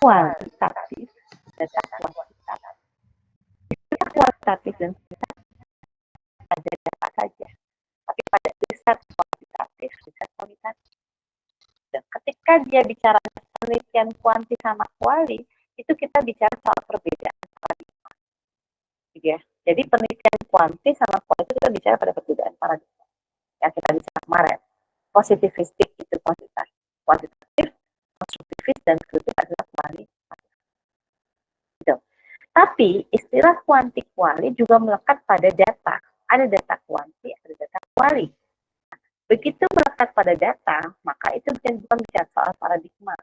kualitatif, data kuantitatif. Data kualitatif dan ada data saja. Tapi pada riset kuantitatif, riset kualitatif. Dan ketika dia bicara penelitian kuanti sama kuali, itu kita bicara soal perbedaan paradigma. Gitu ya. Jadi penelitian kuanti sama kuali itu kita bicara pada perbedaan paradigma. Yang kita bicara kemarin. Positivistik itu kuantitatif, konstruktivis dan kritis adalah kuali. Gitu. Tapi istilah kuanti-kuali juga melekat pada data. Ada data kuanti, ada data kuali. Begitu melekat pada data, maka itu bukan bicara soal paradigma.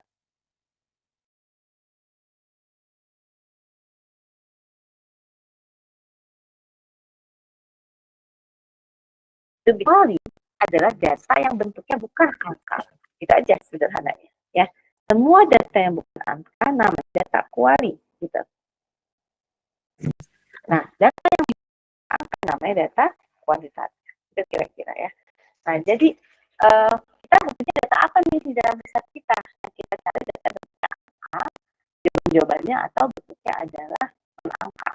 Kuali adalah data yang bentuknya bukan angka. Itu aja sederhananya. Ya, semua data yang bukan angka namanya data kuali. Gitu. Nah, data yang angka namanya data kuantitatif. Itu kira-kira ya. Nah, jadi kita punya data apa nih di dalam riset kita? Kita cari data angka, jawabannya atau bentuknya adalah angka,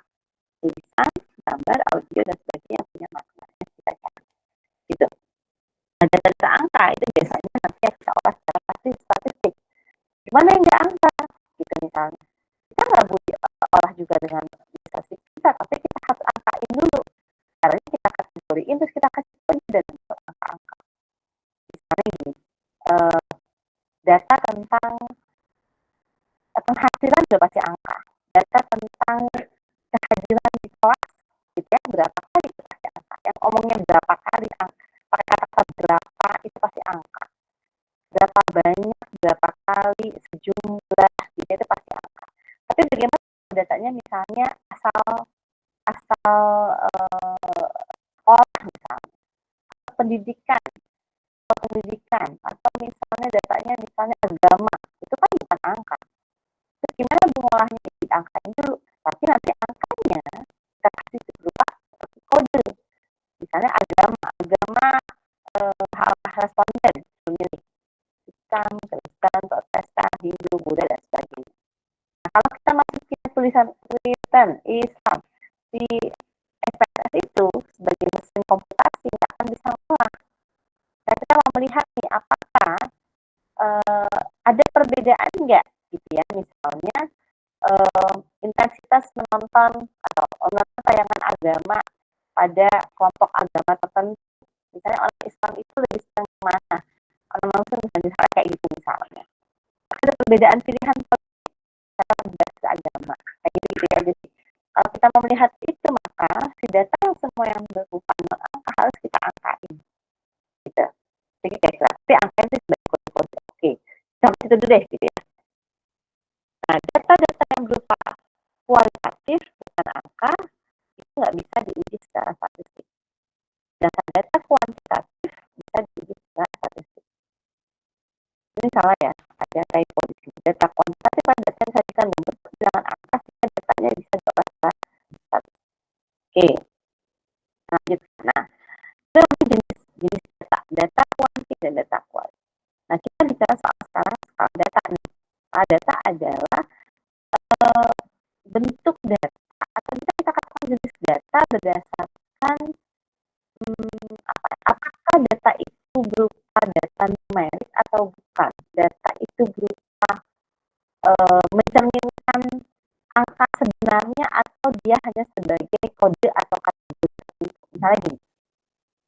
tulisan, gambar, audio dan sebagainya yang punya makna yang kita cari. Gitu. Nah, data angka itu biasanya nanti kita olah secara statistik. Gimana yang nggak angka? Gitu misalnya. Kita nggak boleh olah juga dengan statistik kita, tapi kita harus angkain dulu. Caranya kita kategoriin, terus kita kasih aja dan angka-angka. Misalnya gini, data tentang penghasilan sudah pasti angka. Data tentang kehadiran di kelas, gitu ya, berapa kali itu pasti angka. Yang omongnya berapa kali, pakai kata berapa, itu pasti angka. Berapa banyak, berapa kali, sejumlah, gitu, itu pasti angka. Tapi bagaimana datanya misalnya asal sekolah misalnya, pendidikan, atau misalnya datanya misalnya agama, itu kan bukan angka. Terus gimana mengolahnya? Diangkain dulu, tapi nanti angkanya kita kasih berupa kode. Misalnya agama hal responden memilih Islam, Kristen, Protestan, Hindu, Buddha dan sebagainya. Nah, kalau kita masukin tulisan Kristen, Islam di SPSS itu sebagai mesin komputasi nggak akan bisa ngolah. Nah, kita mau melihat nih apakah ada perbedaan nggak gitu ya, misalnya intensitas menonton atau menonton tayangan agama pada kelompok agama tertentu. Misalnya orang Islam itu lebih senang mana? Orang Muslim misalnya kayak gitu misalnya. Ada perbedaan pilihan cara berbasis agama. Kayak gitu ya. Jadi kalau kita mau melihat itu, maka si data yang semua yang berupa angka harus kita angkain. Gitu. Jadi kayak tapi angkain itu sebagai kode-kode. Oke, sampai situ dulu deh gitu ya. Nah, data-data yang berupa kualitatif bukan angka itu nggak bisa diuji secara statistik. Data-data kuantitatif bisa diuji secara statistik. Ini salah ya, ada typo di sini. Data kuantitatif adalah data yang disajikan dengan angka sehingga datanya bisa diolah secara statistik. Oke, lanjut. Nah, itu jenis data kuanti dan data kuali. Nah, kita bicara soal sekarang soal data nih. Data adalah bentuk data atau kita katakan jenis data berdasarkan apakah data itu berupa data numerik atau bukan. Data itu berupa mencerminkan angka sebenarnya atau dia hanya sebagai kode atau kategori. Misalnya gini.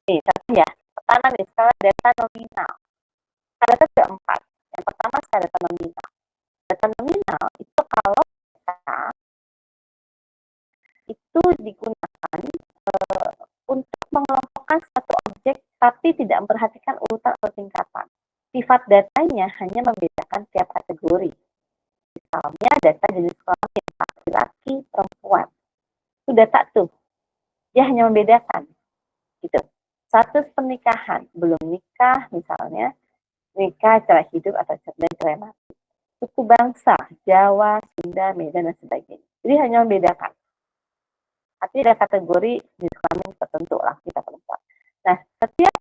Nih, contoh ya. Pertama nih, skala data nominal. Skala data ada 4. Yang pertama skala data nominal. Data nominal itu kalau data itu digunakan untuk mengelompokkan satu objek tapi tidak memperhatikan urutan atau tingkatan. Sifat datanya hanya membedakan tiap kategori. Misalnya data jenis kelamin laki-laki, perempuan. Itu data tuh. Dia hanya membedakan. Gitu. Status pernikahan, belum nikah misalnya, nikah, cerai hidup atau cerai mati. Suku bangsa, Jawa, Sunda, Medan dan sebagainya. Jadi hanya membedakan. Artinya ada kategori jenis kelamin tertentu lah kita perempuan. Nah, setiap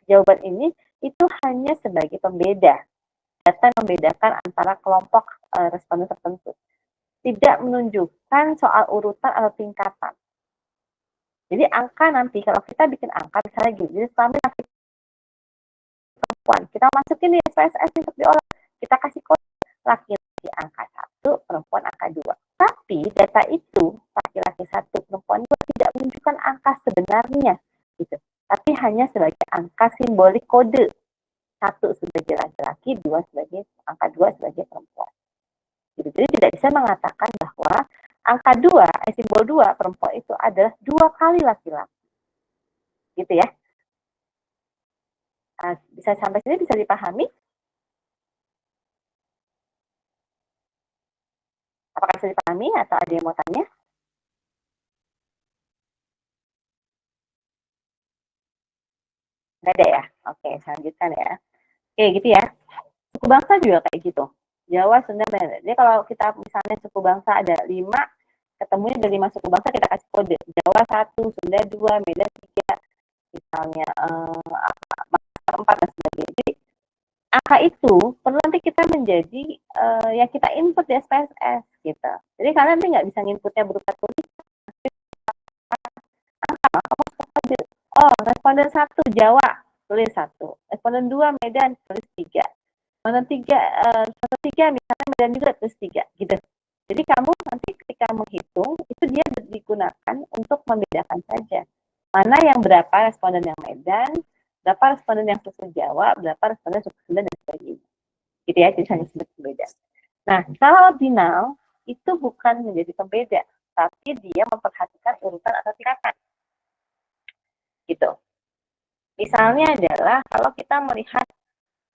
jawaban ini itu hanya sebagai pembeda data yang membedakan antara kelompok responden tertentu. Tidak menunjukkan soal urutan atau tingkatan. Jadi angka nanti, kalau kita bikin angka, misalnya gini, jadi kelamin laki perempuan, kita masukin di SPSS untuk diolah, kita kasih kode laki-laki angka 1, perempuan angka 2. Tapi data itu, laki-laki 1, perempuan 2, tidak menunjukkan angka sebenarnya, gitu. Tapi hanya sebagai angka simbolik kode. 1 sebagai laki-laki, 2 sebagai angka 2 sebagai perempuan. Gitu. Jadi tidak bisa mengatakan bahwa angka 2, simbol 2 perempuan itu adalah 2 kali laki-laki. Gitu ya. Bisa sampai sini bisa dipahami? Apakah bisa dipahami atau ada yang mau tanya? Nggak ada ya? Oke, saya lanjutkan ya. Oke, gitu ya. Suku bangsa juga kayak gitu. Jawa, Sunda, Medan. Jadi kalau kita misalnya suku bangsa ada 5, ketemunya dari 5 suku bangsa, kita kasih kode. Jawa 1, Sunda 2, Medan 3, misalnya 4 dan sebagainya. Jadi angka itu perlu nanti kita menjadi yang kita input di SPSS gitu. Jadi kalian nanti nggak bisa inputnya berupa tulis. Oh, responden 1 Jawa, tulis 1. Responden 2 Medan, tulis 3. Responden 3 misalnya Medan juga tulis 3 gitu. Jadi kamu nanti ketika menghitung itu dia digunakan untuk membedakan saja mana yang berapa responden yang Medan, berapa responden yang suku Jawa, berapa responden suku Sunda dan sebagainya. Gitu ya, jadi hanya sebut pembeda. Nah, kalau ordinal itu bukan menjadi pembeda, tapi dia memperhatikan urutan atau tingkatan. Gitu. Misalnya adalah kalau kita melihat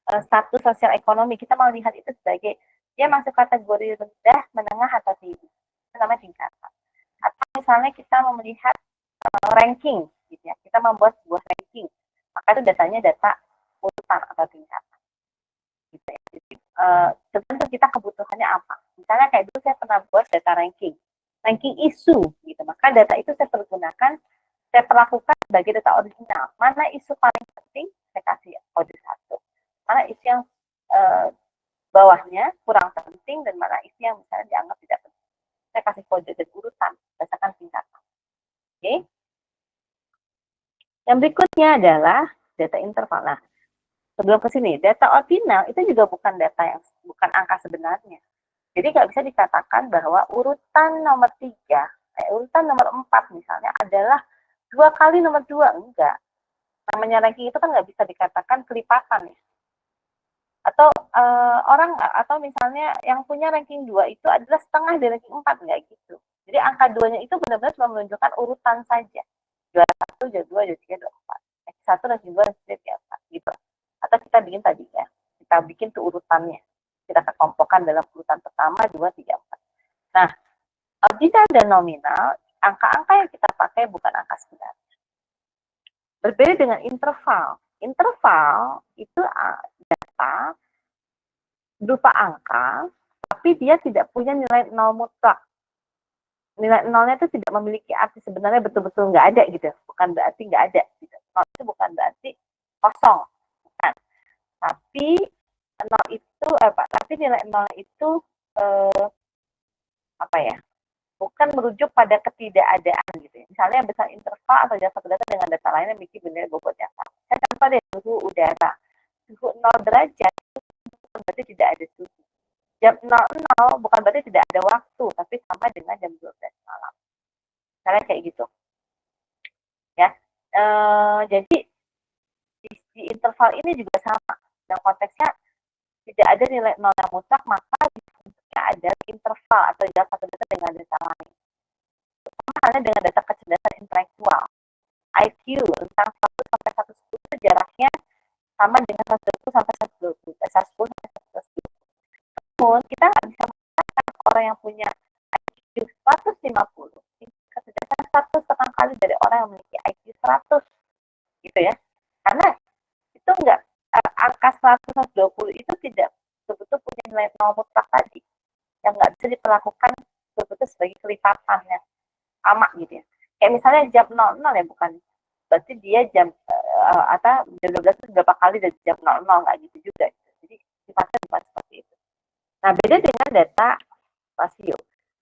status sosial ekonomi, kita mau lihat itu sebagai dia masuk kategori rendah, menengah atau tinggi. Itu namanya tingkatan. Atau misalnya kita mau melihat ranking, gitu ya. Kita membuat sebuah ranking, maka itu datanya data urutan atau tingkatan. Gitu ya. Jadi tergantung kita kebutuhannya apa. Misalnya kayak dulu saya pernah buat data ranking isu, gitu. Maka data itu saya pergunakan, saya perlakukan sebagai data original. Mana isu paling penting, saya kasih kode 1. Mana isu yang bawahnya kurang penting, dan mana isu yang misalnya dianggap tidak penting, saya kasih kode dan urutan berdasarkan tingkatan. Oke. Yang berikutnya adalah data interval. Nah, sebelum ke sini, data ordinal itu juga bukan data yang bukan angka sebenarnya. Jadi nggak bisa dikatakan bahwa urutan nomor 3, urutan nomor 4 misalnya adalah 2 kali nomor 2. Enggak. Namanya ranking itu kan nggak bisa dikatakan kelipatan ya. Atau orang, atau misalnya yang punya ranking 2 itu adalah setengah dari ranking 4, enggak gitu. Jadi angka 2-nya itu benar-benar cuma menunjukkan urutan saja. 21, 22, 23, 24. Ranking 1, ranking 2, ranking 3, 4 gitu. Atau kita bikin tadi ya, kita bikin tuh urutannya. Kita kelompokkan dalam urutan pertama, 2, 3, 4. Nah, ordinal dan nominal, angka-angka yang kita pakai bukan angka sebenarnya. Berbeda dengan interval. Interval itu data berupa angka, tapi dia tidak punya nilai nol mutlak. Nilai nolnya itu tidak memiliki arti sebenarnya betul-betul nggak ada gitu. Bukan berarti nggak ada. Gitu. Nol itu bukan berarti kosong. Bukan. Tapi nol itu tapi nilai nol itu apa ya? Bukan merujuk pada ketidakadaan gitu ya. Misalnya besar interval atau jasa data dengan data lainnya bikin benar bobot yang sama. Saya contoh deh suhu udara. Suhu 0 derajat itu bukan berarti tidak ada suhu. Jam 00 bukan berarti tidak ada waktu, tapi sama dengan jam 12 malam. Misalnya kayak gitu. Ya. Jadi di interval ini juga sama. Dalam konteksnya tidak ada nilai nol yang mutlak, maka ada interval atau data data dengan data lain. Sama halnya dengan data kecerdasan intelektual. IQ tentang 1 sampai 110 jaraknya sama dengan 120 sampai 120. 110 sampai 120. Namun kita nggak bisa mengatakan orang yang punya IQ 150 kecerdasan 1,5 kali dari orang yang memiliki IQ 100. Gitu ya. Karena itu enggak angka 120 itu tidak betul-betul punya nilai nol mutlak tadi, yang nggak bisa diperlakukan betul-betul sebagai kelipatannya sama gitu ya. Kayak misalnya jam 00 ya, bukan berarti dia jam atau jam 12 itu berapa kali dari jam 00, nggak gitu juga. Jadi sifatnya bukan seperti itu. Nah, beda dengan data rasio.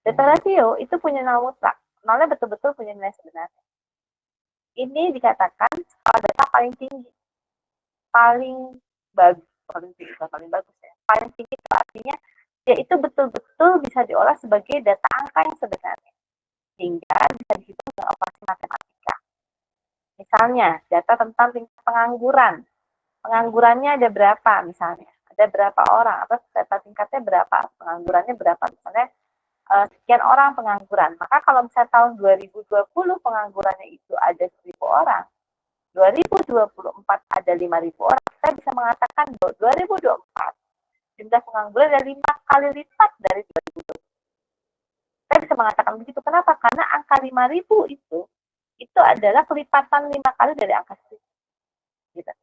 Data rasio itu punya nol mutlak. Nolnya betul-betul punya nilai sebenarnya. Ini dikatakan skala data paling tinggi. Paling bagus. Paling bagus ya. Paling tinggi itu artinya dia itu betul-betul bisa diolah sebagai data angka yang sebenarnya. Hingga bisa dihitung dengan operasi matematika. Misalnya, data tentang tingkat pengangguran. Penganggurannya ada berapa misalnya? Ada berapa orang? Atau data tingkatnya berapa? Penganggurannya berapa? Misalnya, sekian orang pengangguran. Maka kalau misalnya tahun 2020 penganggurannya itu ada 1.000 orang, 2024 ada 5.000 orang, kita bisa mengatakan bahwa 2024 jumlah pengangguran ada 5 kali lipat dari 2020. Saya bisa mengatakan begitu. Kenapa? Karena angka 5.000 itu adalah kelipatan 5 kali dari angka 1.000. Gitu.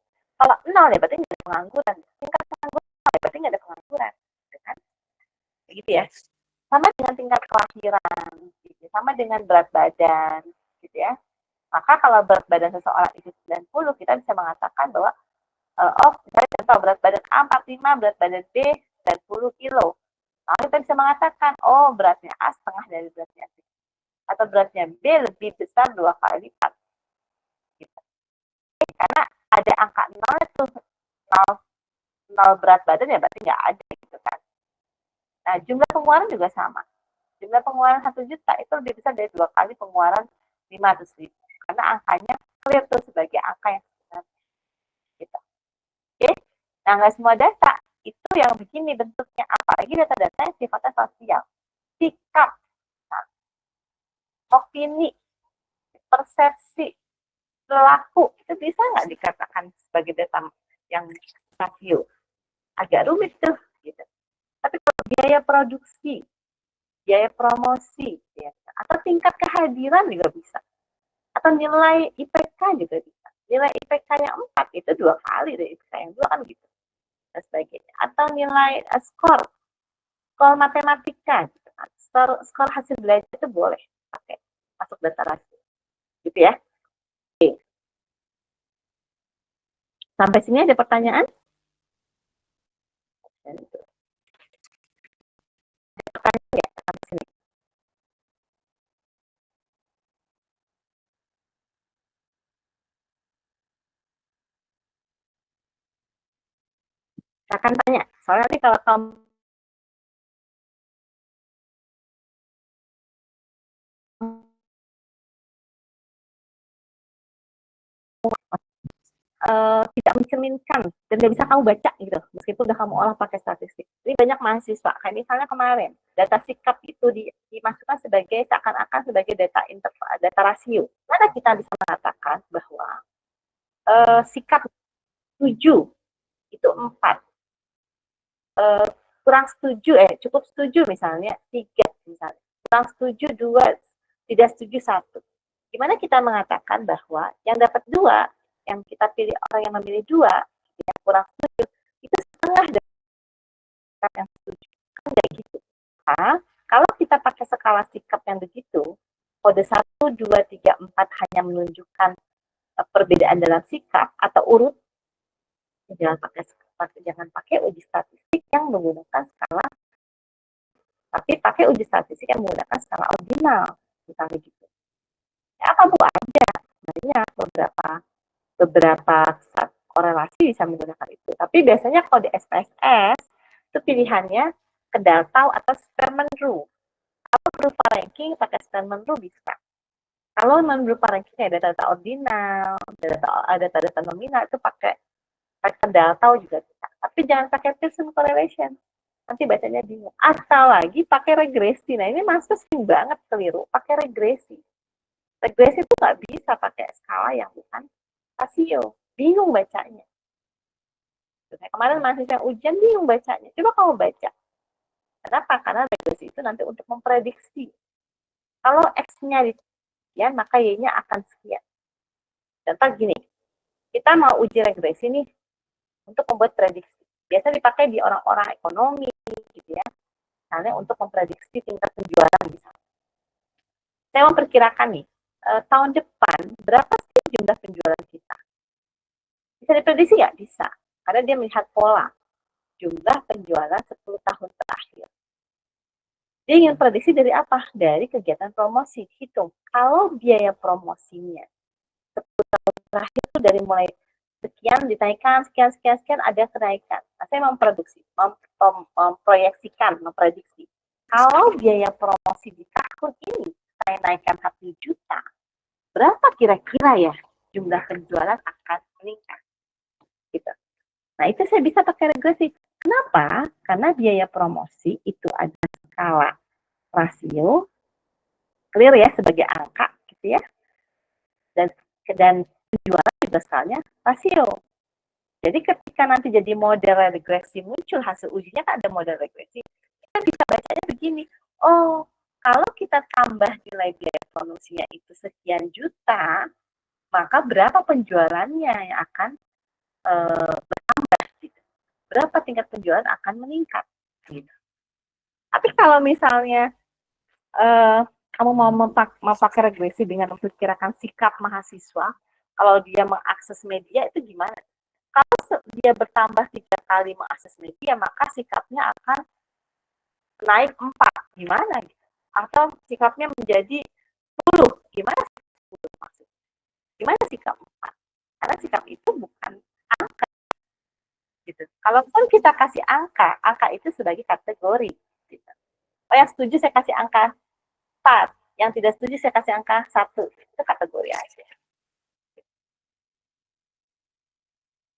Kalau 0 ya berarti nggak ada pengangguran. Tingkat pengangguran ya berarti nggak ada pengangguran. Gitu kan? Begitu ya. Sama dengan tingkat kelahiran, gitu. Sama dengan berat badan, gitu ya. Maka kalau berat badan seseorang itu 90, kita bisa mengatakan bahwa misalnya contoh berat badan A 45, berat badan B 90 kilo. Lalu kita bisa mengatakan, beratnya A setengah dari beratnya B. Atau beratnya B lebih besar 2 kali lipat. Gitu. Karena ada angka 0 itu 0 berat badan ya berarti nggak ada gitu kan. Nah, jumlah pengeluaran juga sama. Jumlah pengeluaran 1 juta itu lebih besar dari 2 kali pengeluaran 500.000. Karena angkanya clear tuh sebagai angka yang sebenarnya. Gitu. Oke? Nah, nggak semua data itu yang begini bentuknya. Apalagi data-data yang sifatnya sosial. Sikap, opini, persepsi, perilaku, itu bisa nggak dikatakan sebagai data yang rasio? Agak rumit tuh. Gitu. Tapi kalau biaya produksi, biaya promosi, ya, atau tingkat kehadiran juga bisa. Atau nilai IPK juga bisa. Nilai IPK yang 4 itu 2 kali dari IPK yang 2 kan gitu. Dan sebagainya. Atau nilai skor matematika, gitu kan. Skor hasil belajar itu boleh pakai masuk data rasio. Gitu ya. Oke. Sampai sini ada pertanyaan? Ada pertanyaan ya sampai sini? Akan tanya. Soalnya nanti kalau kamu tidak mencerminkan dan nggak bisa kamu baca gitu meskipun udah kamu olah pakai statistik. Ini banyak mahasiswa kayak misalnya kemarin data sikap itu dimasukkan sebagai seakan-akan sebagai data rasio. Mana kita bisa mengatakan bahwa sikap 7 itu 4, kurang setuju cukup setuju misalnya 3 misalnya, kurang setuju 2, tidak setuju 1. Gimana kita mengatakan bahwa yang dapat 2, yang kita pilih orang yang memilih 2, yang kurang setuju itu setengah dari yang setuju. Kan kayak gitu. Nah, kalau kita pakai skala sikap yang begitu, kode 1, 2, 3, 4 hanya menunjukkan perbedaan dalam sikap atau urut, jangan pakai uji statistik yang menggunakan skala, tapi pakai uji statistik yang menggunakan skala ordinal, misalnya gitu. Ya, kamu aja banyak beberapa korelasi bisa menggunakan itu. Tapi biasanya kalau di SPSS itu pilihannya Kedaltau atau Sperman Rule. Kalau berupa ranking pakai Sperman Rule bisa. Kalau berupa ranking ada data ordinal, ada data nominal itu pakai Kedaltau juga bisa. Tapi jangan pakai Pearson correlation. Nanti bacanya bingung. Atau lagi pakai regresi. Nah, ini masuk sering banget keliru. Pakai regresi. Regresi itu nggak bisa pakai skala yang bukan rasio. Bingung bacanya. Kemarin mahasiswa ujian bingung bacanya. Coba kamu baca. Kenapa? Karena regresi itu nanti untuk memprediksi. Kalau X-nya sekian, maka Y-nya akan sekian. Contoh gini, kita mau uji regresi nih untuk membuat prediksi. Biasa dipakai di orang-orang ekonomi, gitu ya. Misalnya untuk memprediksi tingkat penjualan misalnya. Saya memperkirakan nih, tahun depan berapa sih jumlah penjualan kita? Bisa diprediksi nggak? Bisa. Karena dia melihat pola. jumlah penjualan 10 tahun terakhir. Dia ingin prediksi dari apa? Dari kegiatan promosi. Hitung, kalau biaya promosinya 10 tahun terakhir itu dari mulai sekian dinaikkan, sekian, ada kenaikan. Nah, saya memprediksi. Kalau biaya promosi di tahun ini saya naikkan 1 juta, berapa kira-kira ya jumlah penjualan akan meningkat? Gitu. Nah, itu saya bisa pakai regresi. Kenapa? Karena biaya promosi itu ada skala rasio, clear ya sebagai angka, gitu ya. Dan penjualan juga skalanya rasio. Jadi ketika nanti jadi model regresi muncul hasil ujinya kan ada model regresi, kita bisa bacanya begini. Oh, kalau kita tambah nilai biaya promosinya itu sekian juta, maka berapa penjualannya yang akan bertambah? Gitu. Berapa tingkat penjualan akan meningkat? Gitu. Tapi kalau misalnya kamu mau pakai regresi dengan memperkirakan sikap mahasiswa, kalau dia mengakses media itu gimana? Kalau dia bertambah 3 kali mengakses media, maka sikapnya akan naik 4. Gimana? Atau sikapnya menjadi 10. Gimana 10 maksudnya? Gimana sikap 4? Karena sikap itu bukan angka. Gitu. Kalaupun kita kasih angka, angka itu sebagai kategori. Gitu. Oh, yang setuju saya kasih angka 4. Yang tidak setuju saya kasih angka 1. Itu kategori aja.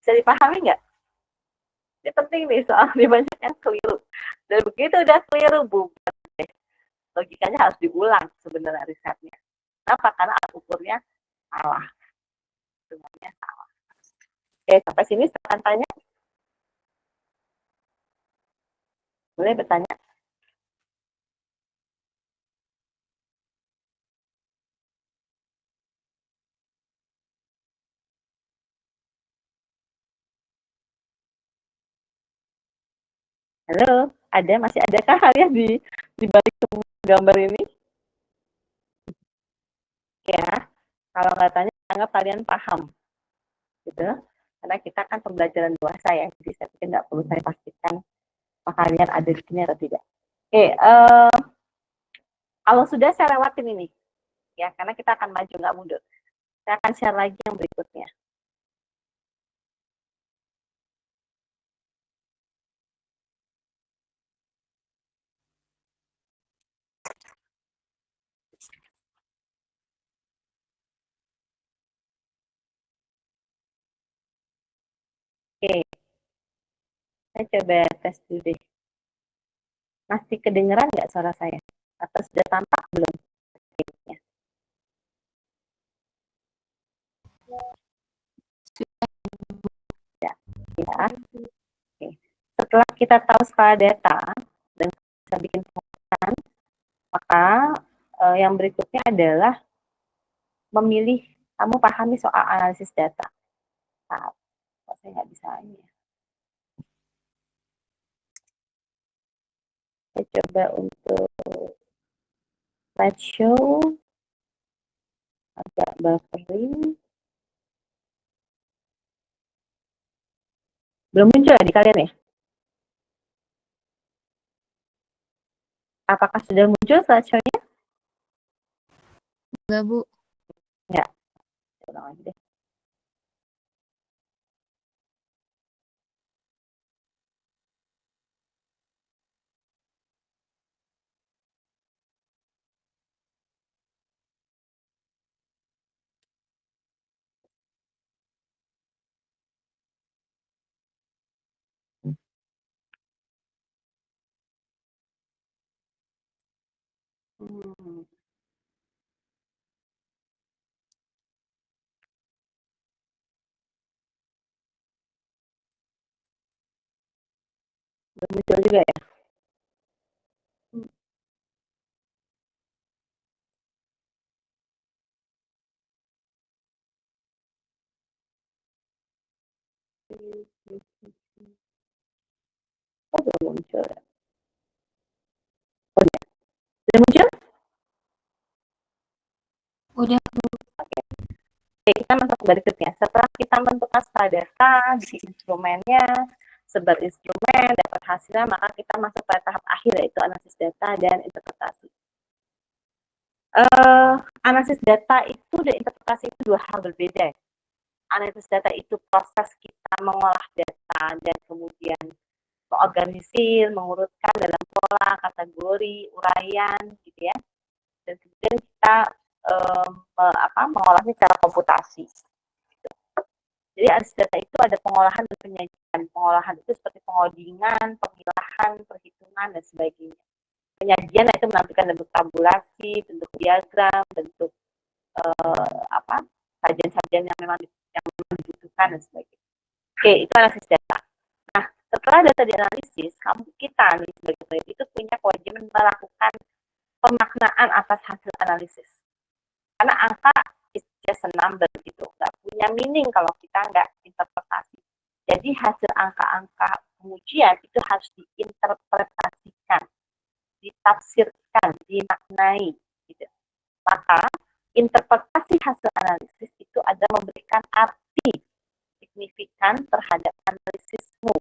Bisa dipahami nggak? Ini penting nih soalnya banyak yang keliru. Dan begitu udah keliru, bukan deh. Logikanya harus diulang sebenarnya risetnya. Kenapa? Karena alat ukurnya salah. Sebenarnya salah. Oke, sampai sini silakan tanya. Boleh bertanya. Halo, masih adakah kalian di balik gambar ini? Ya, kalau nggak tanya, anggap kalian paham. Gitu. Karena kita kan pembelajaran bahasa ya, jadi saya pikir nggak perlu saya pastikan apakah kalian ada di sini atau tidak. Oke, kalau sudah saya lewatin ini, ya karena kita akan maju nggak mundur. Saya akan share lagi yang berikutnya. Oke, saya coba tes dulu deh. Masih kedengeran nggak suara saya? Atau sudah tampak belum? Ya. Ya. Oke. Setelah kita tahu skala data dan bisa bikin pemetaan, maka yang berikutnya adalah memilih, kamu pahami soal analisis data. Nah, saya nggak bisa ini ya. Saya coba untuk slideshow, agak buffering. Belum muncul ya di kalian ya? Apakah sudah muncul slideshow-nya? Enggak, Bu. Ya, ulang lagi deh. Belum muncul juga ya? Oh, belum muncul ya? Oh, ya. Sudah muncul? Udah. Oke. Oke, kita masuk ke berikutnya. Setelah kita menentukan skala data di instrumennya, sebar instrumen, dapat hasilnya, maka kita masuk pada tahap akhir, yaitu analisis data dan interpretasi. Analisis data itu dan interpretasi itu dua hal berbeda. Analisis data itu proses kita mengolah data dan kemudian mengorganisir, mengurutkan dalam pola, kategori, uraian, gitu ya. Dan kemudian kita mengolahnya secara komputasi. Jadi analisis data itu ada pengolahan dan penyajian. Pengolahan itu seperti pengodingan, pemilahan, perhitungan, dan sebagainya. Penyajian itu menampilkan bentuk tabulasi, bentuk diagram, bentuk sajian-sajian yang memang dibutuhkan dan sebagainya. Oke, itu analisis data. Nah, setelah data dianalisis, kita nih sebagai peneliti itu punya kewajiban melakukan pemaknaan atas hasil analisis. Karena angka is just a number gitu, nggak punya meaning kalau kita nggak interpretasi. Jadi hasil angka-angka pengujian itu harus diinterpretasikan, ditafsirkan, dimaknai, gitu. Maka interpretasi hasil analisis itu ada memberikan arti signifikan terhadap analisismu,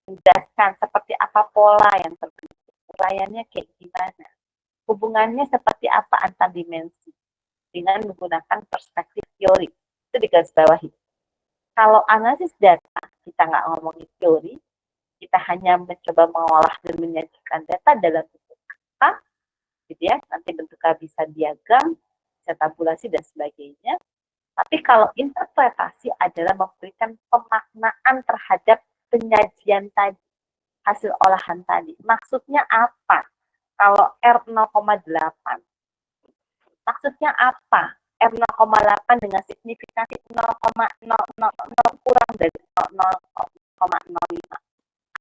menjelaskan seperti apa pola yang terbentuk, uraiannya kayak gimana, hubungannya seperti apa antar dimensi dengan menggunakan perspektif teori. Itu digarisbawahi. Kalau analisis data kita nggak ngomongin teori, kita hanya mencoba mengolah dan menyajikan data dalam bentuk kata, gitu ya. Nanti bentuknya bisa diagram, bisa tabulasi dan sebagainya. Tapi kalau interpretasi adalah memberikan pemaknaan terhadap penyajian tadi, hasil olahan tadi. Maksudnya apa? Kalau R 0,8, maksudnya apa? R 0,8 dengan signifikasi 0,000 kurang dari 0,05.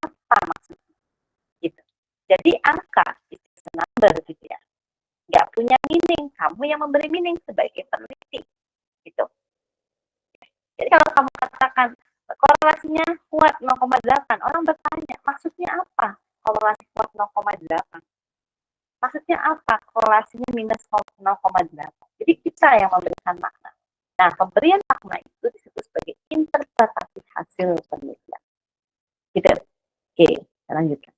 Apa maksudnya? Gitu. Jadi angka itu number gitu ya. Nggak punya meaning. Kamu yang memberi meaning sebagai peneliti. Gitu. Jadi kalau kamu katakan korelasinya kuat 0,8, orang bertanya, maksudnya apa korelasi kuat 0,8? Maksudnya apa korelasinya minus 0,8? Jadi kita yang memberikan makna. Nah, pemberian makna itu disebut sebagai interpretasi hasil penelitian. Gitu. Oke, kita lanjutkan.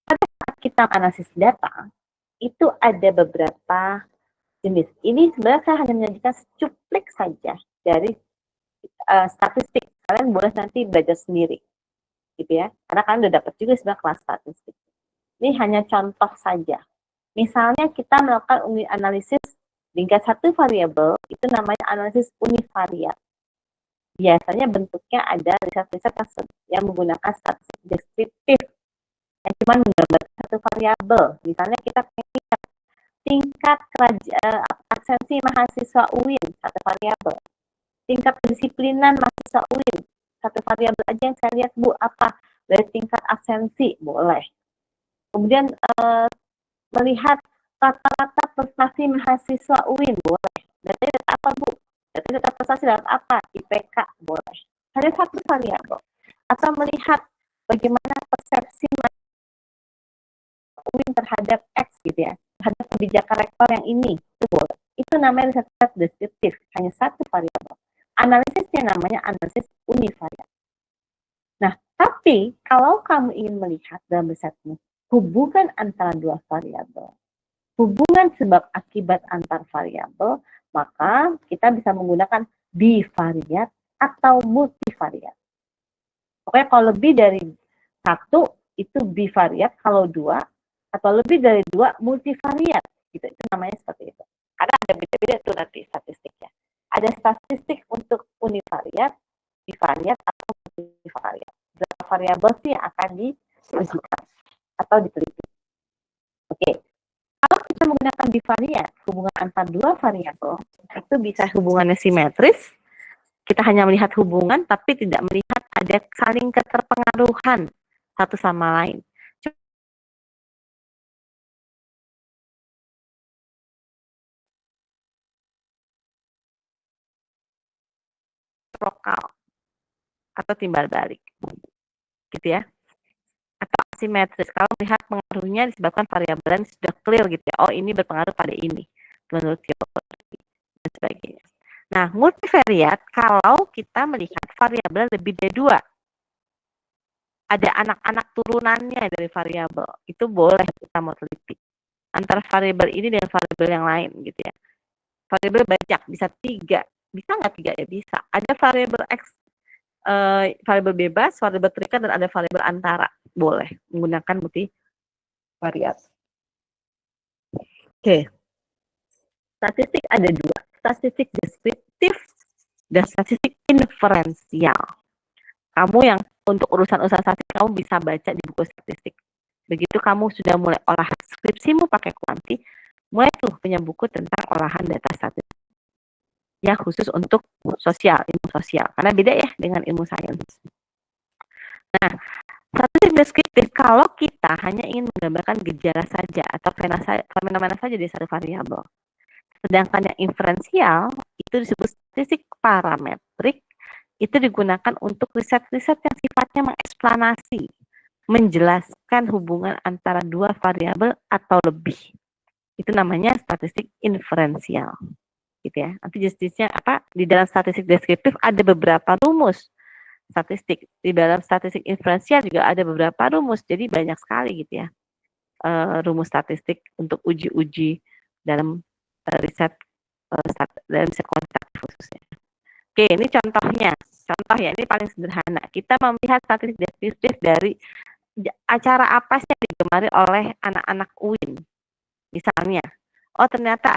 Pada saat kita analisis data, itu ada beberapa jenis. Ini sebenarnya saya hanya menyajikan secuplik saja dari statistik. Kalian boleh nanti belajar sendiri, gitu ya. Karena kalian udah dapat juga sebenarnya kelas statistik. Ini hanya contoh saja. Misalnya kita melakukan analisis tingkat satu variabel, itu namanya analisis univariat. Biasanya bentuknya ada riset-riset yang menggunakan statistik deskriptif, yang cuma menggambarkan satu variabel. Misalnya kita pengen tingkat absensi mahasiswa UIN, satu variabel. Tingkat kedisiplinan mahasiswa UIN, satu variabel aja yang saya lihat, Bu, apa? Dari tingkat absensi, boleh. Kemudian melihat rata-rata prestasi mahasiswa UIN, boleh. Data apa, Bu? Data prestasi dalam apa? IPK, boleh. Hanya satu variabel. Atau melihat bagaimana persepsi UIN terhadap X gitu ya, terhadap kebijakan rektor yang ini, itu boleh. Itu namanya riset deskriptif, hanya satu variabel. Analisisnya namanya analisis univariat. Nah, tapi kalau kamu ingin melihat dalam risetmu hubungan antara dua variabel, hubungan sebab akibat antar variabel, maka kita bisa menggunakan bivariat atau multivariat. Pokoknya kalau lebih dari satu itu bivariat, kalau dua atau lebih dari dua multivariat, gitu. Itu namanya seperti itu. Karena ada beda-beda tuh nanti statistiknya. Ada statistik untuk univariat, bivariat atau multivariat. Berapa variabel sih akan diujikan atau diteliti. Oke. Kalau kita menggunakan bivariat, hubungan antar dua variabel itu bisa hubungannya simetris. Kita hanya melihat hubungan, tapi tidak melihat ada saling keterpengaruhan satu sama lain. Lokal atau timbal balik, gitu ya. Atau asimetris, kalau melihat pengaruhnya disebabkan variabel yang sudah clear gitu ya. Oh, ini berpengaruh pada ini menurut teori dan sebagainya. Nah, multivariat kalau kita melihat variabel lebih dari 2. Ada anak-anak turunannya dari variabel. Itu boleh kita mau teliti. Antara variabel ini dan variabel yang lain gitu ya. Variabel banyak, bisa 3. Bisa nggak 3 ya? Bisa. Ada variabel X, variabel bebas, variabel terikat, dan ada variabel antara. Boleh menggunakan multivariat. Oke. Statistik ada 2. Statistik deskriptif dan statistik inferensial. Kamu yang untuk urusan-urusan statistik kamu bisa baca di buku statistik. Begitu kamu sudah mulai olah skripsimu pakai kuanti, mulai tuh punya buku tentang olahan data statistik. Ya khusus untuk sosial, ilmu sosial. Karena beda ya dengan ilmu sains. Nah, statistik deskriptif kalau kita hanya ingin menggambarkan gejala saja atau fenomena saja di satu variabel. Sedangkan yang inferensial itu disebut statistik parametrik, itu digunakan untuk riset-riset yang sifatnya mengeksplanasi, menjelaskan hubungan antara 2 variabel atau lebih. Itu namanya statistik inferensial. Gitu ya. Nanti jenisnya apa? Di dalam statistik deskriptif ada beberapa rumus statistik. Di dalam statistik inferensial juga ada beberapa rumus. Jadi banyak sekali gitu ya. Rumus statistik untuk uji-uji dalam riset dalam riset kuantitatif khususnya. Oke, ini contohnya. Contoh ya, ini paling sederhana. Kita melihat statistik deskriptif dari acara apa sih yang digemari oleh anak-anak UIN. Misalnya, oh ternyata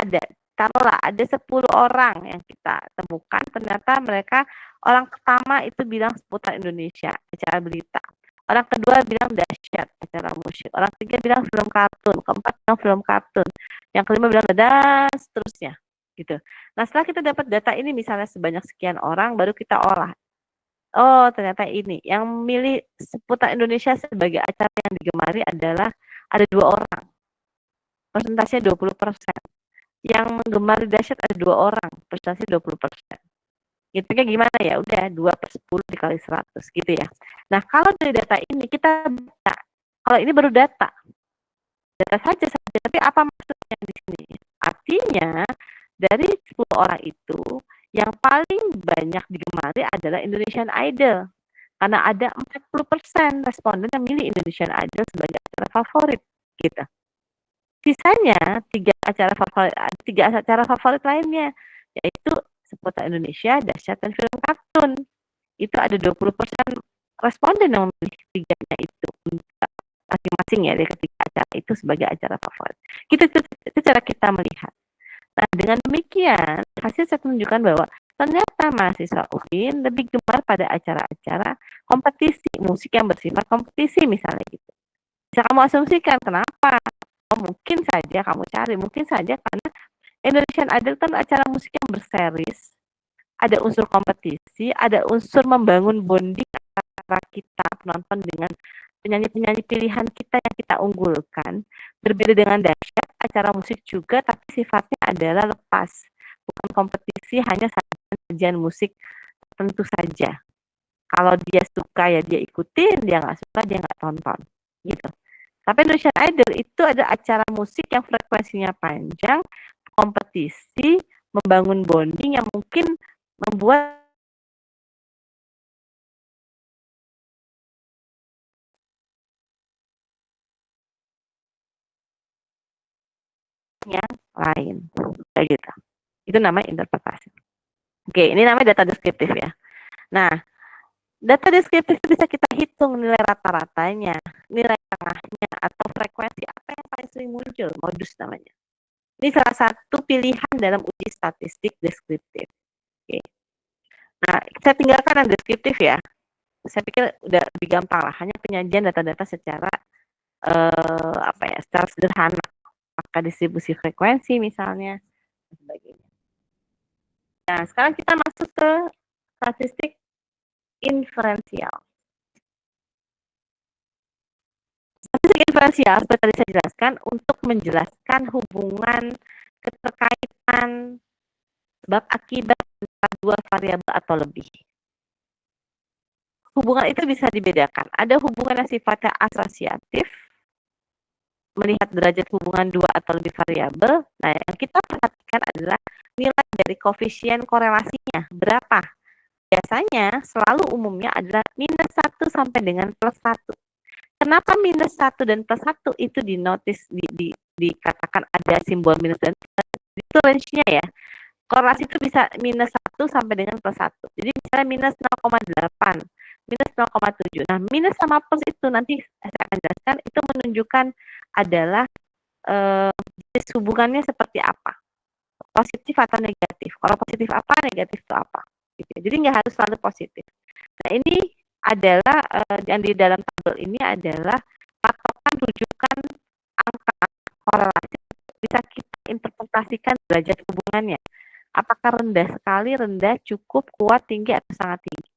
taruhlah ada 10 orang yang kita temukan, ternyata mereka orang pertama itu bilang seputar Indonesia, acara berita. Orang kedua bilang dahsyat, acara musik. Orang ketiga bilang film kartun, keempat bilang film kartun. Yang kelima bilang dan seterusnya. Gitu. Nah, setelah kita dapat data ini misalnya sebanyak sekian orang, baru kita olah. Oh, ternyata ini. Yang milih seputar Indonesia sebagai acara yang digemari adalah ada 2 orang. Persentasenya 20%. Yang menggemari dahsyat ada 2 orang, persentasenya 20%. Gitu kan gimana ya? Udah 2/10 dikali 100 gitu ya. Nah, kalau dari data ini kita baca, kalau ini baru data. Data saja, tapi apa maksudnya di sini? Artinya dari 10 orang itu yang paling banyak digemari adalah Indonesian Idol. Karena ada 40% responden yang milih Indonesian Idol sebagai acara favorit gitu. Sisanya 3 acara favorit lainnya, yaitu seputar Indonesia, dahsyat, dan film kartun. Itu ada 20% responden yang memilih tiganya itu masing-masing ya dari ketiga acara itu sebagai acara favorit. Itu cara kita melihat. Nah, dengan demikian, hasil saya menunjukkan bahwa ternyata mahasiswa UIN lebih gemar pada acara-acara kompetisi musik yang bersifat kompetisi misalnya gitu. Bisa kamu asumsikan kenapa? Oh, mungkin saja kamu cari, mungkin saja karena Indonesian Idol kan acara musik yang berseris, ada unsur kompetisi, ada unsur membangun bonding antara kita penonton dengan penyanyi-penyanyi pilihan kita yang kita unggulkan. Berbeda dengan dahsyat, acara musik juga tapi sifatnya adalah lepas, bukan kompetisi, hanya sajian musik tentu saja. Kalau dia suka ya dia ikutin, dia nggak suka dia nggak tonton, gitu. Tapi Indonesian Idol itu ada acara musik yang frekuensinya panjang, kompetisi, membangun bonding yang mungkin membuat yang lain. Kayak gitu. Itu namanya interpretasi. Oke, ini namanya data deskriptif ya. Nah, data deskriptif itu bisa kita hitung nilai rata-ratanya, nilai tengahnya, atau frekuensi apa yang paling sering muncul, modus namanya. Ini salah satu pilihan dalam uji statistik deskriptif. Oke. Nah, saya tinggalkan yang deskriptif ya. Saya pikir udah lebih gampang lah, hanya penyajian data-data secara secara sederhana, maka distribusi frekuensi misalnya, dan sebagainya. Nah, sekarang kita masuk ke statistik inferensial. Statistik inferensial seperti tadi saya jelaskan untuk menjelaskan hubungan keterkaitan sebab akibat antara 2 variabel atau lebih. Hubungan itu bisa dibedakan. Ada hubungan yang sifatnya asosiatif, melihat derajat hubungan dua atau lebih variabel, nah yang kita perhatikan adalah nilai dari koefisien korelasinya berapa. Biasanya selalu umumnya adalah minus 1 sampai dengan plus 1. Kenapa minus 1 dan plus 1 itu dikatakan ada simbol minus dan plus? Itu range-nya ya. Korelasi itu bisa minus 1 sampai dengan plus 1. Jadi misalnya minus 0,8, minus 0,7. Nah, minus sama plus itu nanti saya akan jelaskan, itu menunjukkan adalah jenis hubungannya seperti apa. Positif atau negatif. Kalau positif apa, negatif itu apa. Gitu. Jadi nggak harus selalu positif. Nah, ini adalah yang di dalam tabel ini adalah patokan rujukan angka korelasi, bisa kita interpretasikan derajat hubungannya. Apakah rendah sekali, rendah, cukup, kuat, tinggi, atau sangat tinggi.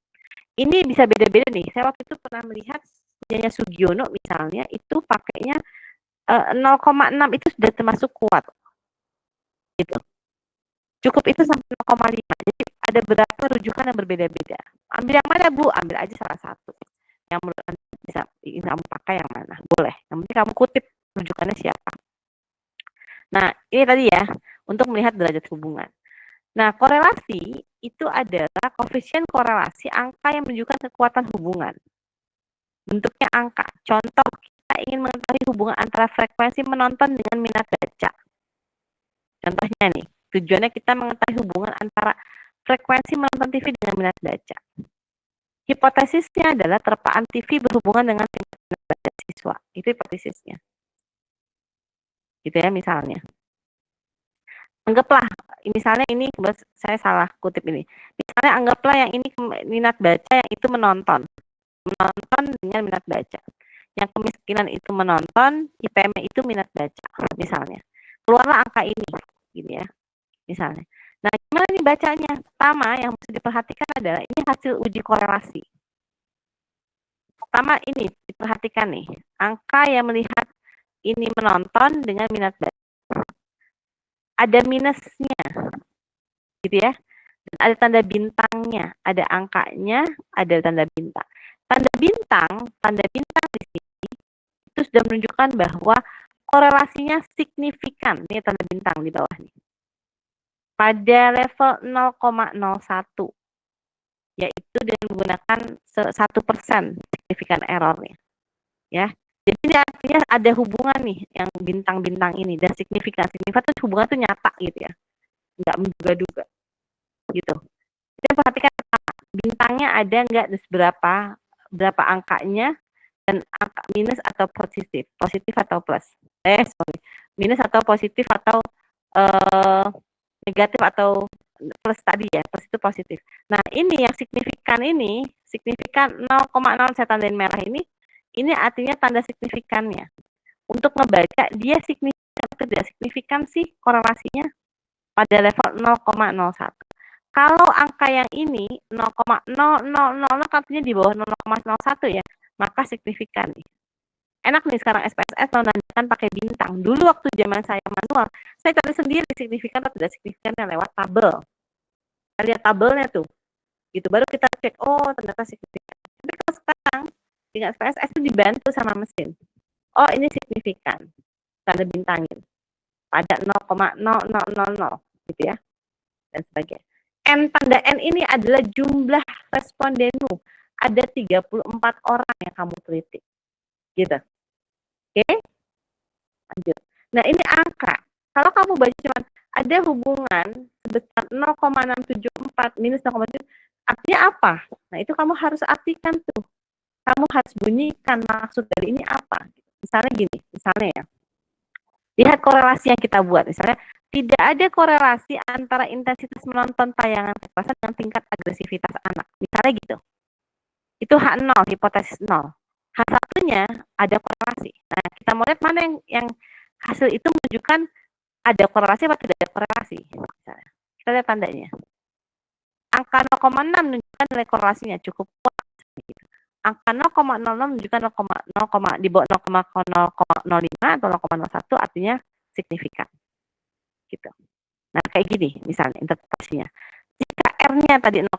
Ini bisa beda-beda nih. Saya waktu itu pernah melihat punyanya Sugiono misalnya, itu pakainya 0,6 itu sudah termasuk kuat. Gitu. Cukup itu sampai 0,5. Jadi ada beberapa rujukan yang berbeda-beda. Ambil yang mana, Bu? Ambil aja salah satu. Yang menurut Anda bisa kamu pakai yang mana? Boleh. Yang penting kamu kutip rujukannya siapa. Nah, ini tadi ya, untuk melihat derajat hubungan. Nah, korelasi itu adalah koefisien korelasi angka yang menunjukkan kekuatan hubungan. Bentuknya angka. Contoh, kita ingin mengetahui hubungan antara frekuensi menonton dengan minat baca. Contohnya nih, tujuannya kita mengetahui hubungan antara frekuensi menonton TV dengan minat baca. Hipotesisnya adalah terpaan TV berhubungan dengan minat baca siswa. Itu hipotesisnya. Gitu ya, misalnya. Anggaplah, misalnya ini, saya salah kutip ini. Misalnya anggaplah yang ini minat baca, yang itu menonton. Menonton dengan minat baca. Yang kemiskinan itu menonton, IPM itu minat baca, misalnya. Keluarlah angka ini, gitu ya, misalnya. Nah, gimana nih bacanya? Pertama, yang harus diperhatikan adalah ini hasil uji korelasi. Pertama ini, diperhatikan nih, angka yang melihat ini menonton dengan minat baca. Ada minusnya, gitu ya. Dan ada tanda bintangnya, ada angkanya, ada tanda bintang. Tanda bintang di sini itu sudah menunjukkan bahwa korelasinya signifikan. Ini tanda bintang di bawah nih. Pada level 0,01, yaitu dengan menggunakan 1% signifikan errornya. Ya. Jadi ini artinya ada hubungan nih yang bintang-bintang ini dan signifikan. Signifikan itu hubungan itu nyata gitu ya. Nggak menduga-duga. Gitu. Kita perhatikan bintangnya ada nggak, berapa angkanya, dan angka minus atau positif atau plus. Minus atau positif atau negatif atau plus tadi ya, plus itu positif. Nah, ini yang signifikan 0,0 saya tandain merah ini artinya tanda signifikannya. Untuk membaca dia signifikan atau tidak signifikan sih korelasinya pada level 0,01. Kalau angka yang ini 0,0000 artinya di bawah 0,01 ya, maka signifikan nih. Enak nih sekarang SPSS menandakan pakai bintang. Dulu waktu zaman saya manual, saya cari sendiri signifikan atau tidak signifikannya lewat tabel. Kita lihat tabelnya tuh. Gitu baru kita cek, oh ternyata signifikan. Tapi kalau sekarang dengan SPSS itu dibantu sama mesin. Oh, ini signifikan. Tanda bintangin. Pada 0,0000 gitu ya. Dan sebagainya. Tanda N ini adalah jumlah respondenmu. Ada 34 orang yang kamu teliti. Gitu. Oke? Lanjut. Nah, ini angka. Kalau kamu baca cuma ada hubungan sebesar 0,674 minus 0,7, artinya apa? Nah, itu kamu harus artikan tuh. Kamu harus bunyikan maksud dari ini apa. Misalnya gini, misalnya ya. Lihat korelasi yang kita buat. Misalnya, tidak ada korelasi antara intensitas menonton tayangan kekerasan dengan tingkat agresivitas anak. Misalnya gitu. Itu H0, hipotesis 0. H1-nya ada korelasi. Nah, kita mau lihat mana yang hasil itu menunjukkan ada korelasi atau tidak ada korelasi. Misalnya. Kita lihat tandanya. Angka 0,6 menunjukkan nilai korelasinya cukup kuat. Angka 0,00 menunjukkan 0, di bawah 0,05 atau 0,01 artinya signifikan. Gitu. Nah, kayak gini misalnya interpretasinya. Jika R-nya tadi 0,6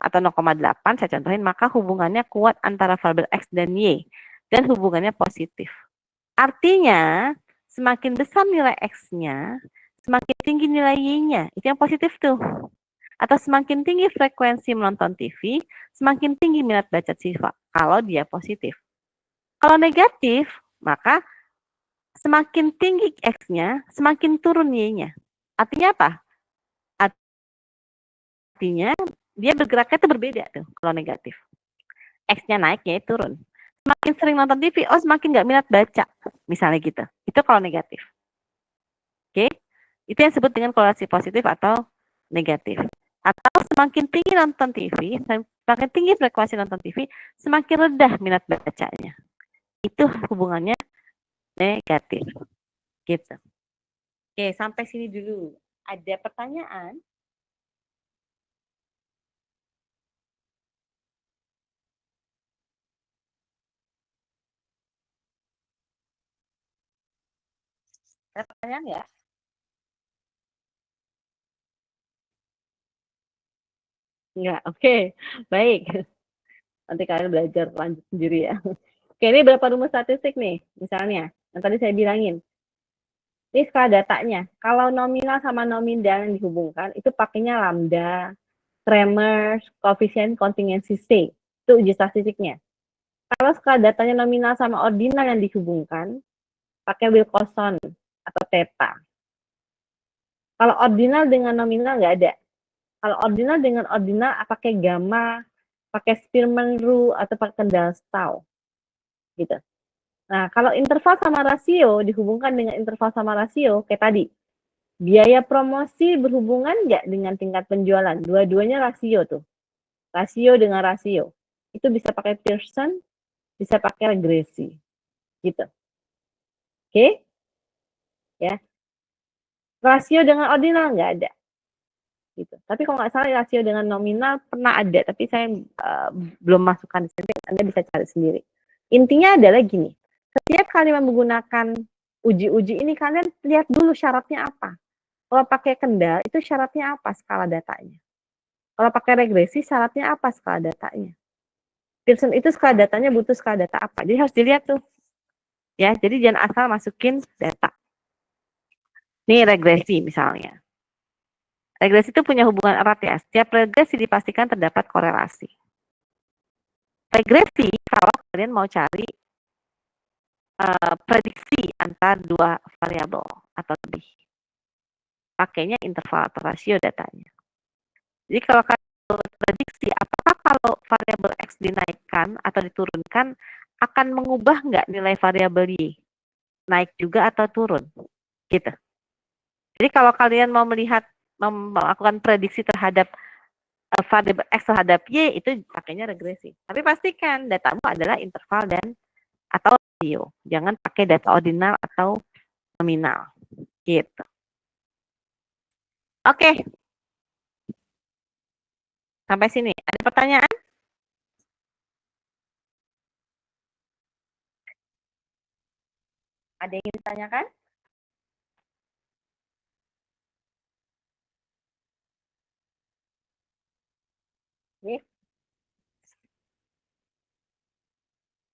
atau 0,8 saya contohin, maka hubungannya kuat antara variabel X dan Y dan hubungannya positif. Artinya, semakin besar nilai X-nya, semakin tinggi nilai Y-nya. Itu yang positif tuh. Atau semakin tinggi frekuensi menonton TV, semakin tinggi minat baca siswa. Kalau dia positif. Kalau negatif, maka semakin tinggi X-nya, semakin turun Y-nya. Artinya apa? Artinya, dia bergeraknya itu berbeda tuh kalau negatif. X-nya naik, Y turun. Semakin sering nonton TV, oh semakin nggak minat baca. Misalnya gitu. Itu kalau negatif. Oke? Itu yang disebut dengan korelasi positif atau negatif. Atau semakin tinggi nonton TV, semakin tinggi frekuensi nonton TV, semakin rendah minat bacanya. Itu hubungannya negatif. Gitu. Oke, sampai sini dulu. Ada pertanyaan? Ada pertanyaan ya? Enggak, oke. Baik. Nanti kalian belajar lanjut sendiri ya. Oke, ini berapa rumus statistik nih, misalnya. Yang tadi saya bilangin. Ini skala datanya. Kalau nominal sama nominal yang dihubungkan, itu pakainya lambda, tremors, koefisien kontingensi C. Itu uji statistiknya. Kalau skala datanya nominal sama ordinal yang dihubungkan, pakai Wilcoxon atau theta. Kalau ordinal dengan nominal nggak ada. Kalau ordinal dengan ordinal, pakai gamma, pakai Spearman rule, atau pakai Kendall-Stau. Gitu. Nah, kalau interval sama rasio dihubungkan dengan interval sama rasio, kayak tadi, biaya promosi berhubungan nggak dengan tingkat penjualan? Dua-duanya rasio tuh. Rasio dengan rasio. Itu bisa pakai Pearson, bisa pakai regresi. Gitu. Oke? Ya. Rasio dengan ordinal nggak ada. Gitu. Tapi kalau nggak salah rasio dengan nominal pernah ada, tapi saya belum masukkan di sini. Anda bisa cari sendiri. Intinya adalah gini, setiap kali menggunakan uji-uji ini, kalian lihat dulu syaratnya apa. Kalau pakai Kendall, itu syaratnya apa skala datanya. Kalau pakai regresi, syaratnya apa skala datanya. Pearson itu skala datanya butuh skala data apa. Jadi harus dilihat tuh. Ya, jadi jangan asal masukin data. Nih regresi misalnya. Regresi itu punya hubungan erat ya. Setiap regresi dipastikan terdapat korelasi. Regresi kalau kalian mau cari prediksi antar dua variabel atau lebih. Pakainya interval atau rasio datanya. Jadi kalau kalian prediksi apakah kalau variabel X dinaikkan atau diturunkan akan mengubah nggak nilai variabel Y? Naik juga atau turun? Gitu. Jadi kalau kalian mau melakukan prediksi terhadap variabel X terhadap Y, itu pakainya regresi. Tapi pastikan datamu adalah interval dan atau rasio. Jangan pakai data ordinal atau nominal. Gitu. Oke. Sampai sini. Ada pertanyaan? Ada yang ingin ditanyakan? Nih.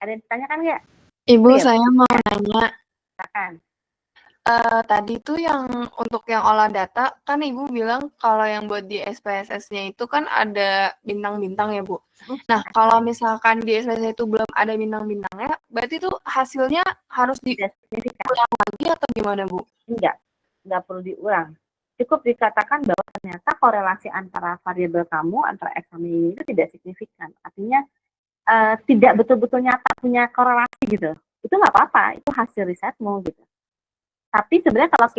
Ada yang ditanyakan nggak? Ibu, Clear? saya mau nanya. Silakan. Tadi tuh yang untuk yang olah data, kan Ibu bilang kalau yang buat di SPSS-nya itu kan ada bintang-bintang ya, Bu. Nah, kalau misalkan di SPSS itu belum ada bintang-bintangnya, berarti tuh hasilnya harus diulang lagi atau gimana, Bu? Enggak perlu diulang. Cukup dikatakan bahwa ternyata korelasi antara variabel kamu, antara X sama Y itu tidak signifikan. Artinya tidak betul-betul nyata punya korelasi gitu. Itu nggak apa-apa, itu hasil risetmu gitu. Tapi sebenarnya kalau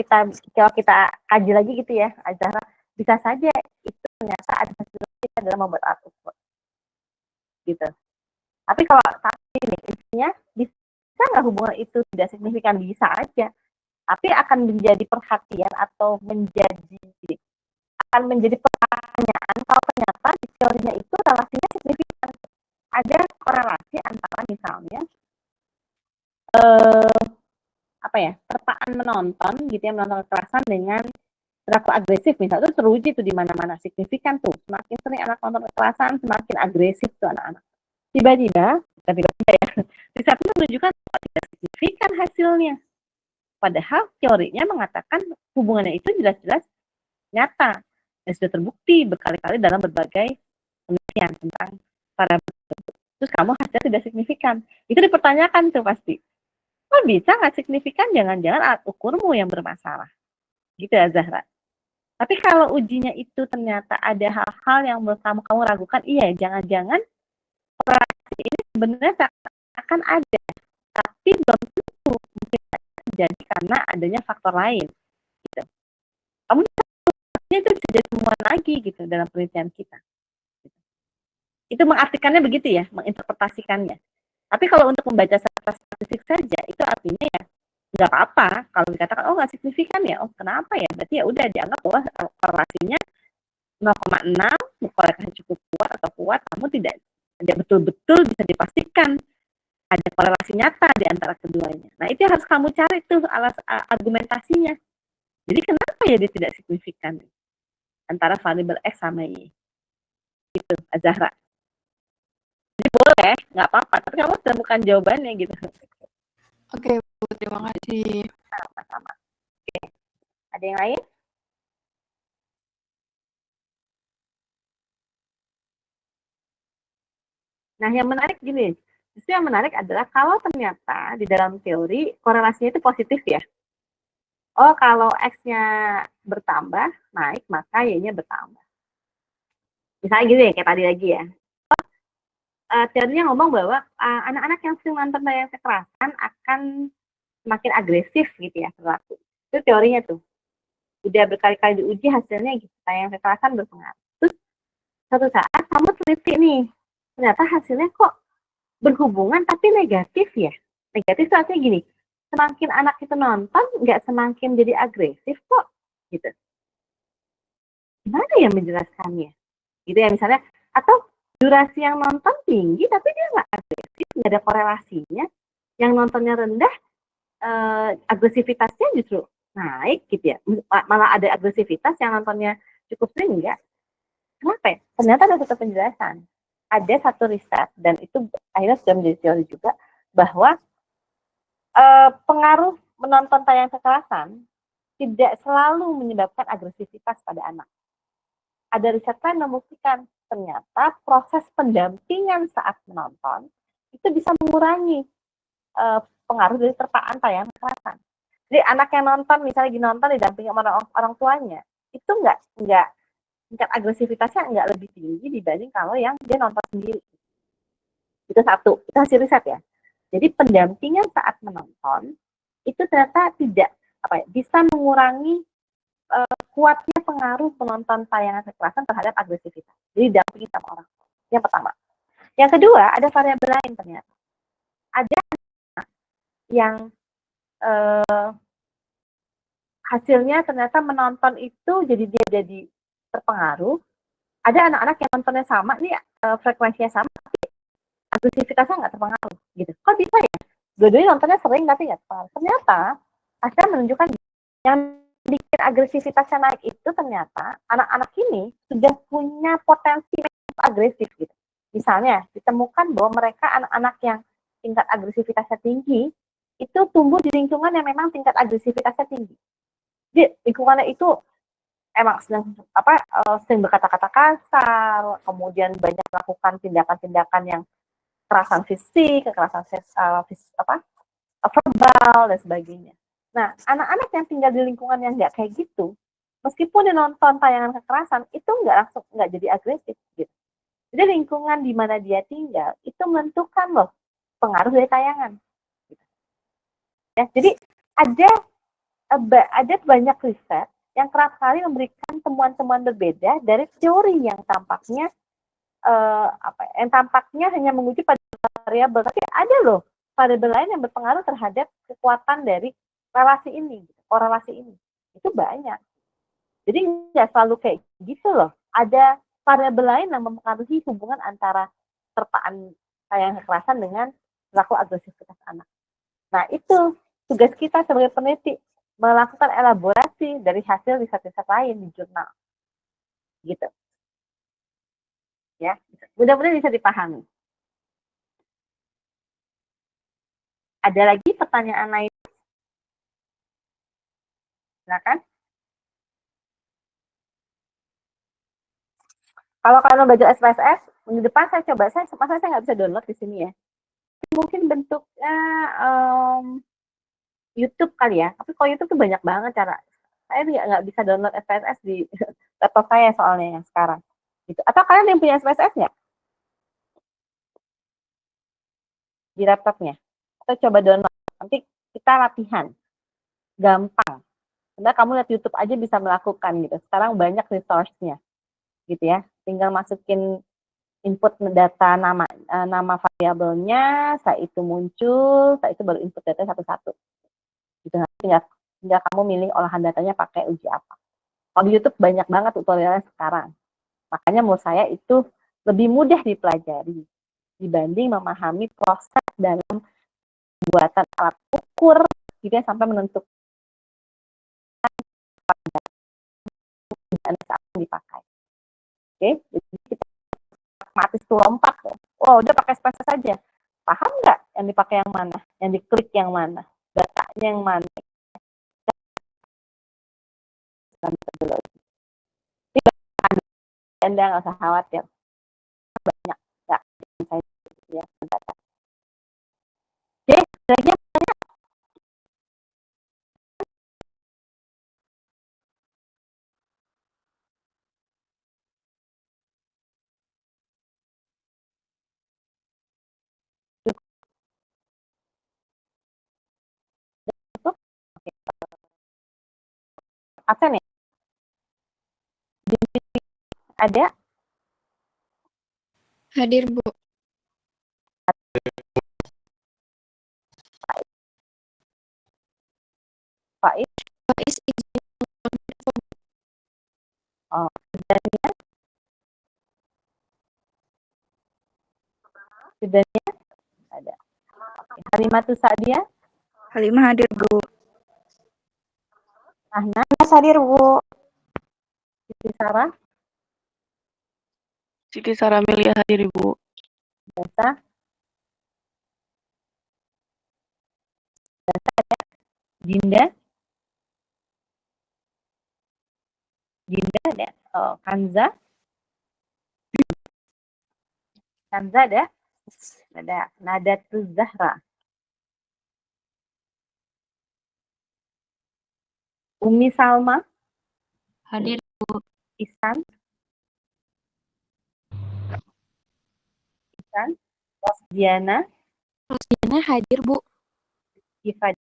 kita kaji lagi gitu ya, Azahra, bisa saja itu ternyata ada hasil kita dalam membuat output. Gitu. Tapi kalau saat ini intinya bisa nggak hubungan itu tidak signifikan? Bisa aja. Tapi akan menjadi perhatian atau akan menjadi pertanyaan kalau ternyata di teorinya itu relasinya signifikan. Ada korelasi antara misalnya terpaan menonton gitu ya, menonton kekerasan dengan perilaku agresif misalnya, itu teruji tuh di mana-mana, signifikan tuh. Semakin sering anak nonton kekerasan, semakin agresif tuh anak-anak. Tiba-tiba ya, riset itu menunjukkan tidak signifikan. signifikan hasilnya. Padahal teorinya mengatakan hubungannya itu jelas-jelas nyata dan sudah terbukti berkali-kali dalam berbagai penelitian tentang variabel tersebut. Terus kamu hasilnya tidak signifikan. Itu dipertanyakan tuh pasti. Kok bisa nggak signifikan? Jangan-jangan alat ukurmu yang bermasalah. Gitu ya Zahra. Tapi kalau ujinya itu ternyata ada hal-hal yang menurut kamu ragukan, iya jangan-jangan korelasi ini sebenarnya akan ada, tapi belum tentu mungkin terjadi karena adanya faktor lain. Gitu. Kamu itu bisa jadi temuan lagi gitu dalam penelitian kita. Itu mengartikannya begitu ya, menginterpretasikannya. Tapi kalau untuk membaca secara statistik saja, itu artinya ya nggak apa-apa kalau dikatakan oh nggak signifikan ya, oh kenapa ya? Berarti ya udah dianggap bahwa korelasinya 0,6, korelasi cukup kuat atau kuat, kamu tidak betul-betul bisa dipastikan ada korelasi nyata di antara keduanya. Nah itu harus kamu cari tuh argumentasinya. Jadi kenapa ya dia tidak signifikan antara variabel X sama Y? Itu Zahra. Jadi boleh, nggak apa-apa, tapi kamu temukan jawabannya gitu. Oke, Bu, terima kasih. Sama-sama. Oke. Ada yang lain? Nah, yang menarik gini, justru yang menarik adalah kalau ternyata di dalam teori korelasinya itu positif ya. Oh, kalau X-nya bertambah, naik, maka Y-nya bertambah. Misalnya gitu ya, kayak tadi lagi ya. Teorinya ngomong bahwa anak-anak yang sering nonton tayang kekerasan akan semakin agresif gitu ya perilaku. Itu teorinya tuh. Udah berkali-kali diuji hasilnya gitu, tayang kekerasan berpengaruh. Terus suatu saat kamu teliti nih, ternyata hasilnya kok berhubungan tapi negatif ya. Negatif itu artinya gini, semakin anak itu nonton, nggak semakin jadi agresif kok, gitu. Gimana ya menjelaskannya? Gitu ya misalnya, atau durasi yang nonton tinggi tapi dia nggak agresif, nggak ada korelasinya. Yang nontonnya rendah, agresivitasnya justru naik gitu ya. Malah ada agresivitas yang nontonnya cukup sering enggak. Kenapa ya? Ternyata ada satu penjelasan. Ada satu riset, dan itu akhirnya sudah menjadi teori juga, bahwa pengaruh menonton tayang kekerasan tidak selalu menyebabkan agresivitas pada anak. Ada riset lain membuktikan ternyata proses pendampingan saat menonton itu bisa mengurangi pengaruh dari terpaan tayang kekerasan. Jadi anak yang nonton, misalnya lagi nonton didampingi sama orang tuanya, itu nggak tingkat agresivitasnya nggak lebih tinggi dibanding kalau yang dia nonton sendiri. Itu satu, itu hasil riset ya. Jadi pendampingan saat menonton itu ternyata tidak bisa mengurangi kuatnya pengaruh penonton tayangan kekerasan terhadap agresivitas. Jadi dampingi sama orang tua. Yang pertama. Yang kedua, ada variabel lain ternyata. Ada yang hasilnya ternyata menonton itu jadi terpengaruh. Ada anak-anak yang nontonnya sama nih, frekuensinya sama, tapi agresivitasnya nggak terpengaruh gitu. Kok bisa ya? Dua-duanya nontonnya sering tapi nggak terpengaruh. Ternyata hasil menunjukkan yang bikin agresivitasnya naik itu ternyata anak-anak ini sudah punya potensi agresif gitu. Misalnya ditemukan bahwa mereka anak-anak yang tingkat agresivitasnya tinggi itu tumbuh di lingkungan yang memang tingkat agresivitasnya tinggi. Jadi lingkungannya itu emang sering berkata-kata kasar, kemudian banyak melakukan tindakan-tindakan yang kekerasan fisik, kekerasan verbal dan sebagainya. Nah, anak-anak yang tinggal di lingkungan yang nggak kayak gitu, meskipun dia nonton tayangan kekerasan, itu nggak jadi agresif gitu. Jadi lingkungan di mana dia tinggal itu menentukan loh pengaruh dari tayangan. Gitu. Ya, jadi ada banyak riset yang kerap kali memberikan temuan-temuan berbeda dari teori yang tampaknya hanya menguji pada variabel, tapi ada loh variabel lain yang berpengaruh terhadap kekuatan dari relasi ini, korelasi ini. Itu banyak. Jadi nggak selalu kayak gitu loh. Ada variabel lain yang mempengaruhi hubungan antara terpaan tayang kekerasan dengan perilaku agresivitas anak. Nah itu tugas kita sebagai peneliti, melakukan elaborasi dari hasil riset-riset lain di jurnal. Gitu. Ya, mudah-mudahan bisa dipahami. Ada lagi pertanyaan lain? Silakan. Kalau kalian belajar SPSS, minggu depan saya coba, saya nggak bisa download di sini ya. Mungkin bentuknya YouTube kali ya. Tapi kalau YouTube tuh banyak banget cara. Saya nggak bisa download SPSS di laptop saya soalnya yang sekarang. Gitu. Atau kalian yang punya SPSS nggak? Di laptopnya. Atau coba download. Nanti kita latihan. Gampang. Sebenarnya kamu lihat YouTube aja bisa melakukan gitu. Sekarang banyak resource-nya. Gitu ya. Tinggal masukin input data nama variabelnya, setelah itu muncul, setelah itu baru input data satu-satu. Gitu. Tinggal kamu milih olahan datanya pakai uji apa. Kalau di YouTube banyak banget tutorialnya sekarang. Makanya menurut saya itu lebih mudah dipelajari dibanding memahami proses dalam pembuatan alat ukur gitu ya, sampai menentukan dan saat dipakai. Oke, jadi kita otomatis tuh lompat. Oh, udah pakai SPSS saja. Paham nggak yang dipakai yang mana? Yang diklik yang mana? Datanya yang mana? Anda nggak usah khawatir. Banyak nggak ya data. Oke, lagi absen ya? Ada? Hadir, Bu. Faiz? Faiz izin. Oh, Sidania? Ada. Halimatus Sa'dia? Halimah hadir, Bu. Ahnas hadir, Bu. Siti Sarah? Siti Sarah Melia hadir, Ibu. Biasa? Dinda? Dinda ada? Oh, Kanza? Kanza ada? Ada. Nadatul Zahra? Umi Salma? Hadir, Bu. Ihsan? Ihsan? Rosdiana? Rosdiana hadir, Bu. Ifad?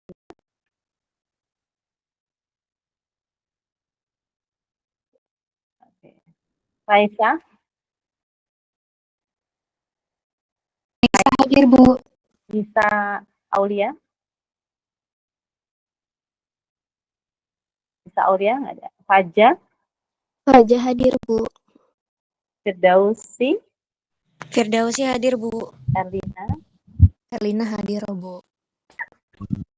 Raisa? Hadir, Bu. Bisa Aulia? Bisa Aulia nggak ada? Faja? Faja hadir, Bu. Firdausi? Firdausi hadir, Bu. Erlina? Erlina hadir, Bu.